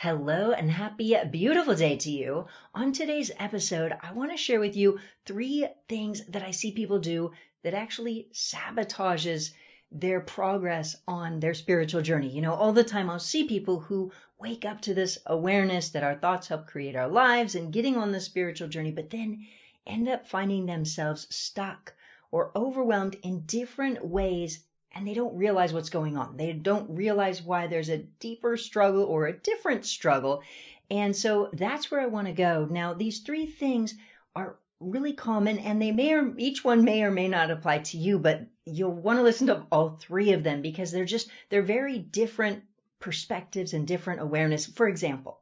Hello and happy, beautiful day to you. On today's episode, I want to share with you 3 things that I see people do that actually sabotages their progress on their spiritual journey. All the time I'll see people who wake up to this awareness that our thoughts help create our lives and getting on the spiritual journey, but then end up finding themselves stuck or overwhelmed in different ways, and they don't realize what's going on. They don't realize why there's a deeper struggle or a different struggle. And so that's where I want to go. Now, these 3 things are really common, and each one may or may not apply to you, but you'll want to listen to all 3 of them because they're very different perspectives and different awareness. For example,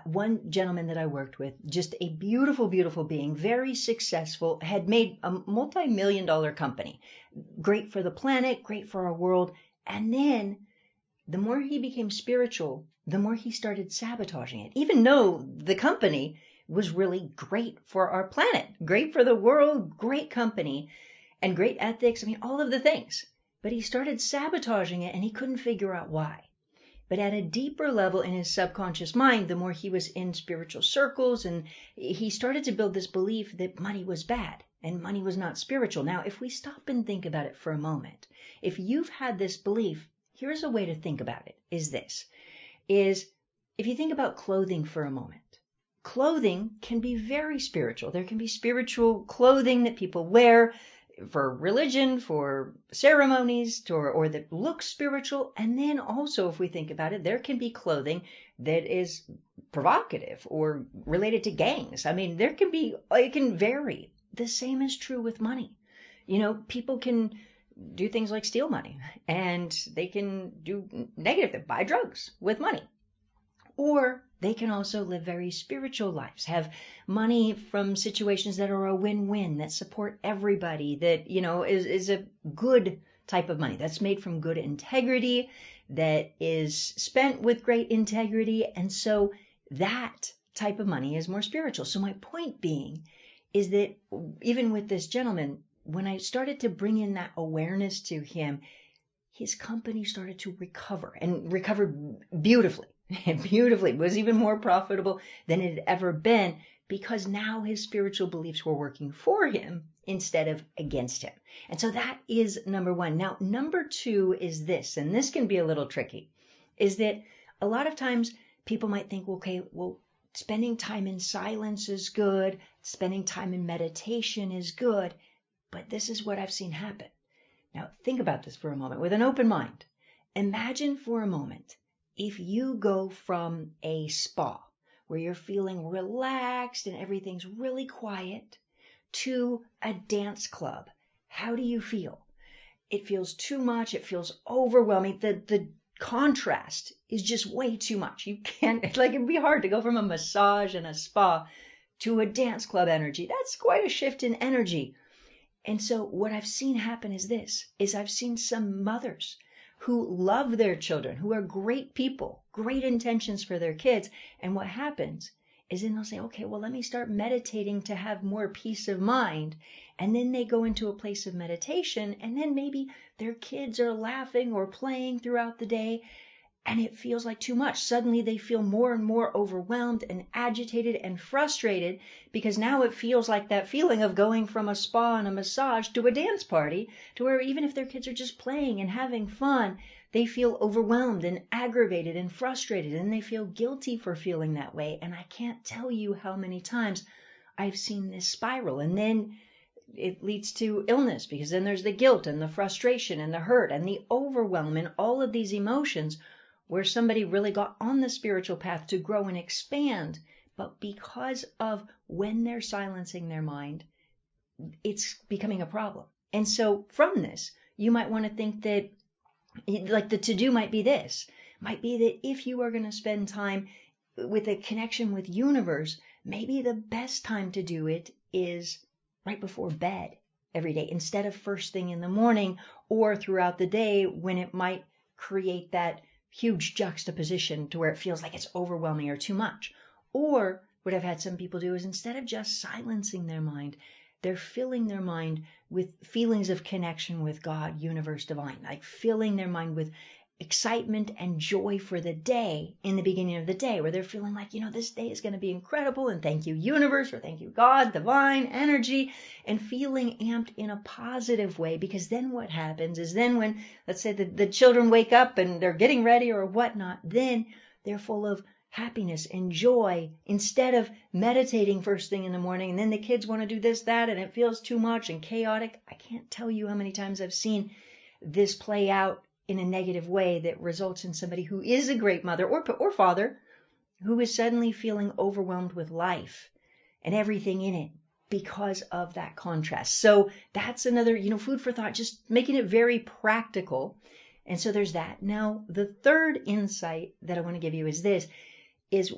one gentleman that I worked with, just a beautiful, beautiful being, very successful, had made a multi-million-dollar company. Great for the planet, great for our world. And then the more he became spiritual, the more he started sabotaging it, even though the company was really great for our planet, great for the world, great company, and great ethics. I mean, all of the things. But he started sabotaging it, and he couldn't figure out why. But at a deeper level in his subconscious mind, the more he was in spiritual circles, and he started to build this belief that money was bad and money was not spiritual. Now, if we stop and think about it for a moment, if you've had this belief, here's a way to think about it, is if you think about clothing for a moment. Clothing can be very spiritual. There can be spiritual clothing that people wear for religion, for ceremonies, or that looks spiritual. And then also, if we think about it, there can be clothing that is provocative or related to gangs. I mean, it can vary. The same is true with money. People can do things like steal money, and they can do negative, buy drugs with money. Or they can also live very spiritual lives, have money from situations that are a win-win, that support everybody, that, is a good type of money that's made from good integrity, that is spent with great integrity. And so that type of money is more spiritual. So my point being is that even with this gentleman, when I started to bring in that awareness to him, his company started to recover, and recovered beautifully. Beautifully. It was even more profitable than it had ever been, because now his spiritual beliefs were working for him instead of against him. And so that is number 1. Now, number 2 is this, and this can be a little tricky, is that a lot of times people might think, okay, well, spending time in silence is good, spending time in meditation is good, but this is what I've seen happen. Now, think about this for a moment with an open mind. Imagine for a moment if you go from a spa where you're feeling relaxed and everything's really quiet to a dance club. How do you feel? It feels too much. It feels overwhelming. The contrast is just way too much. You can't, it'd be hard to go from a massage and a spa to a dance club energy. That's quite a shift in energy. And so what I've seen happen is I've seen some mothers who love their children, who are great people, great intentions for their kids. And what happens is then they'll say, okay, well, let me start meditating to have more peace of mind. And then they go into a place of meditation, and then maybe their kids are laughing or playing throughout the day, and it feels like too much. Suddenly they feel more and more overwhelmed and agitated and frustrated, because now it feels like that feeling of going from a spa and a massage to a dance party, to where even if their kids are just playing and having fun, they feel overwhelmed and aggravated and frustrated, and they feel guilty for feeling that way. And I can't tell you how many times I've seen this spiral. And then it leads to illness, because then there's the guilt and the frustration and the hurt and the overwhelm and all of these emotions, where somebody really got on the spiritual path to grow and expand, but because of when they're silencing their mind, it's becoming a problem. And so from this, you might want to think that, like, the to-do might be this, might be that if you are going to spend time with a connection with universe, maybe the best time to do it is right before bed every day, instead of first thing in the morning or throughout the day, when it might create that huge juxtaposition to where it feels like it's overwhelming or too much. Or what I've had some people do is, instead of just silencing their mind, they're filling their mind with feelings of connection with God, universe, divine, like filling their mind with excitement and joy for the day in the beginning of the day, where they're feeling like, this day is going to be incredible, and thank you, universe, or thank you, God, divine energy, and feeling amped in a positive way. Because then what happens is, then when, let's say, the children wake up and they're getting ready or whatnot, then they're full of happiness and joy, instead of meditating first thing in the morning, and then the kids want to do this, that, and it feels too much and chaotic. I can't tell you how many times I've seen this play out in a negative way that results in somebody who is a great mother or father, who is suddenly feeling overwhelmed with life and everything in it because of that contrast. So that's another, food for thought, just making it very practical. And so there's that. Now, the third insight that I want to give you is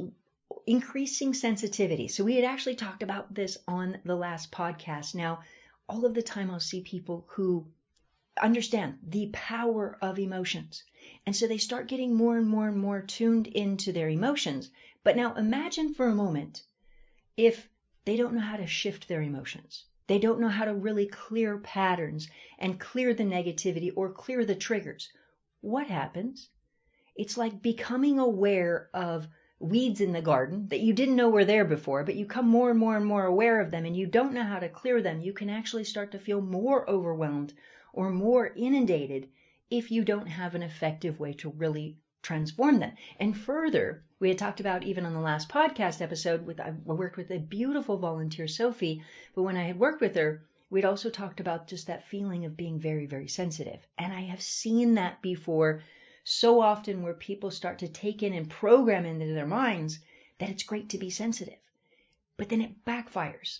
increasing sensitivity. So we had actually talked about this on the last podcast. Now, all of the time I'll see people who understand the power of emotions. And so they start getting more and more and more tuned into their emotions. But now imagine for a moment if they don't know how to shift their emotions. They don't know how to really clear patterns and clear the negativity or clear the triggers. What happens? It's like becoming aware of weeds in the garden that you didn't know were there before, but you come more and more and more aware of them, and you don't know how to clear them. You can actually start to feel more overwhelmed or more inundated if you don't have an effective way to really transform them. And further, we had talked about, even on the last podcast episode, I worked with a beautiful volunteer, Sophie, but when I had worked with her, we'd also talked about just that feeling of being very, very sensitive. And I have seen that before so often, where people start to take in and program into their minds that it's great to be sensitive. But then it backfires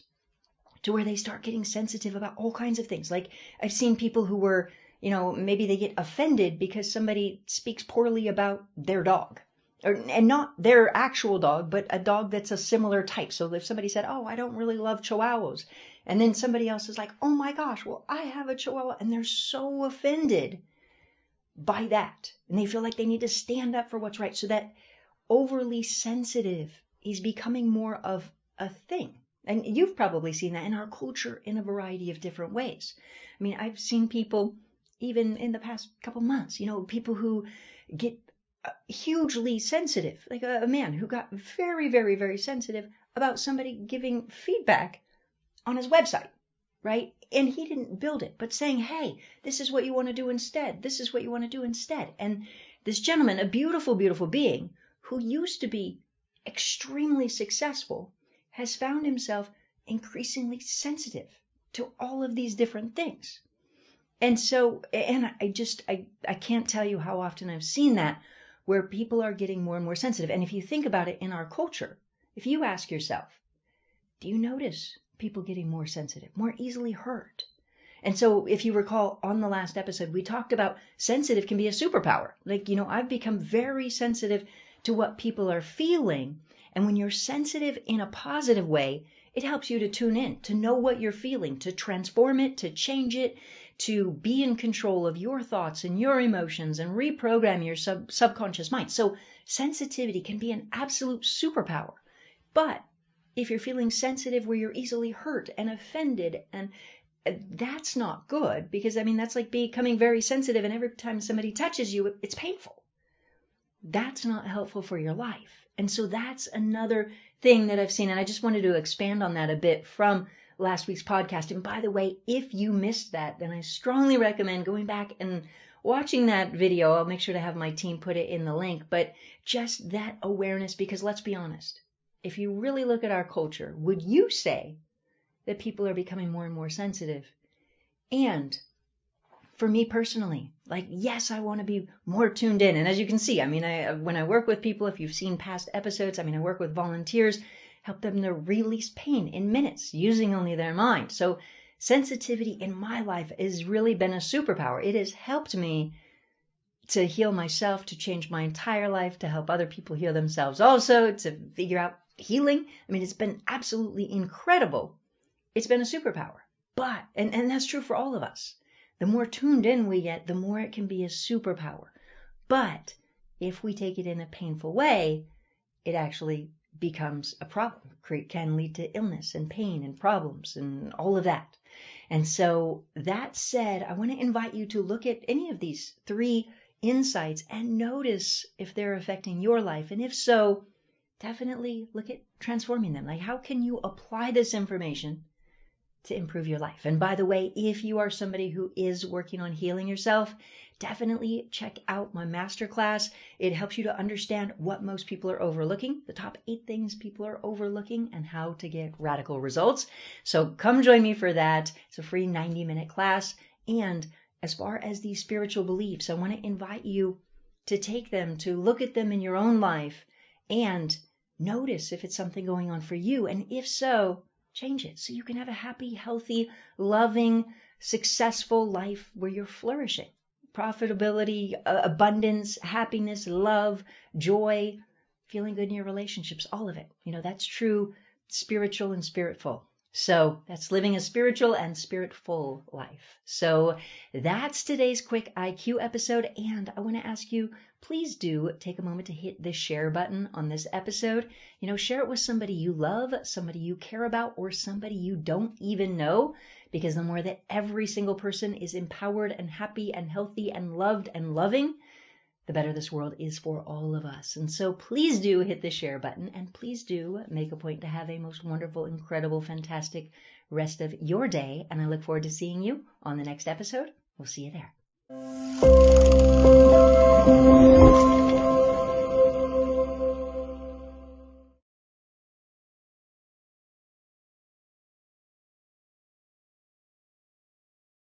to where they start getting sensitive about all kinds of things. Like, I've seen people who were, maybe they get offended because somebody speaks poorly about their dog. And not their actual dog, but a dog that's a similar type. So if somebody said, oh, I don't really love Chihuahuas, and then somebody else is like, oh my gosh, well, I have a Chihuahua, and they're so offended by that. And they feel like they need to stand up for what's right. So that overly sensitive is becoming more of a thing. And you've probably seen that in our culture in a variety of different ways. I mean, I've seen people, even in the past couple months, people who get hugely sensitive, like a man who got very, very, very sensitive about somebody giving feedback on his website, right? And he didn't build it, but saying, hey, this is what you want to do instead. This is what you want to do instead. And this gentleman, a beautiful, beautiful being who used to be extremely successful, has found himself increasingly sensitive to all of these different things. And so, and I can't tell you how often I've seen that, where people are getting more and more sensitive. And if you think about it in our culture, if you ask yourself, do you notice people getting more sensitive, more easily hurt? And so if you recall on the last episode, we talked about sensitive can be a superpower. Like, I've become very sensitive to what people are feeling. And when you're sensitive in a positive way, it helps you to tune in, to know what you're feeling, to transform it, to change it, to be in control of your thoughts and your emotions and reprogram your subconscious mind. So sensitivity can be an absolute superpower. But if you're feeling sensitive where you're easily hurt and offended, and that's not good, because that's like becoming very sensitive, and every time somebody touches you, it's painful. That's not helpful for your life. And so that's another thing that I've seen. And I just wanted to expand on that a bit from last week's podcast. And by the way, if you missed that, then I strongly recommend going back and watching that video. I'll make sure to have my team put it in the link. But just that awareness, because let's be honest, if you really look at our culture, would you say that people are becoming more and more sensitive? And for me personally, like, yes, I want to be more tuned in. And as you can see, when I work with people, if you've seen past episodes, I work with volunteers, help them to release pain in minutes using only their mind. So sensitivity in my life has really been a superpower. It has helped me to heal myself, to change my entire life, to help other people heal themselves also, to figure out healing. It's been absolutely incredible. It's been a superpower. But, and that's true for all of us. The more tuned in we get, the more it can be a superpower. But if we take it in a painful way, it actually becomes a problem. Can lead to illness and pain and problems and all of that. And so that said, I want to invite you to look at any of these 3 insights and notice if they're affecting your life. And if so, definitely look at transforming them. Like, how can you apply this information to improve your life? And by the way, if you are somebody who is working on healing yourself, definitely check out my masterclass. It helps you to understand what most people are overlooking, the top 8 things people are overlooking, and how to get radical results. So come join me for that. It's a free 90-minute class. And as far as these spiritual beliefs, I want to invite you to take them, to look at them in your own life and notice if it's something going on for you. And if so, change it so you can have a happy, healthy, loving, successful life where you're flourishing. Profitability, abundance, happiness, love, joy, feeling good in your relationships, all of it. That's true spiritual and spiritful. So that's living a spiritual and spiritful life. So that's today's quick IQ episode. And I want to ask you, please do take a moment to hit the share button on this episode. Share it with somebody you love, somebody you care about, or somebody you don't even know. Because the more that every single person is empowered and happy and healthy and loved and loving, the better this world is for all of us. And so please do hit the share button, and please do make a point to have a most wonderful, incredible, fantastic rest of your day. And I look forward to seeing you on the next episode. We'll see you there.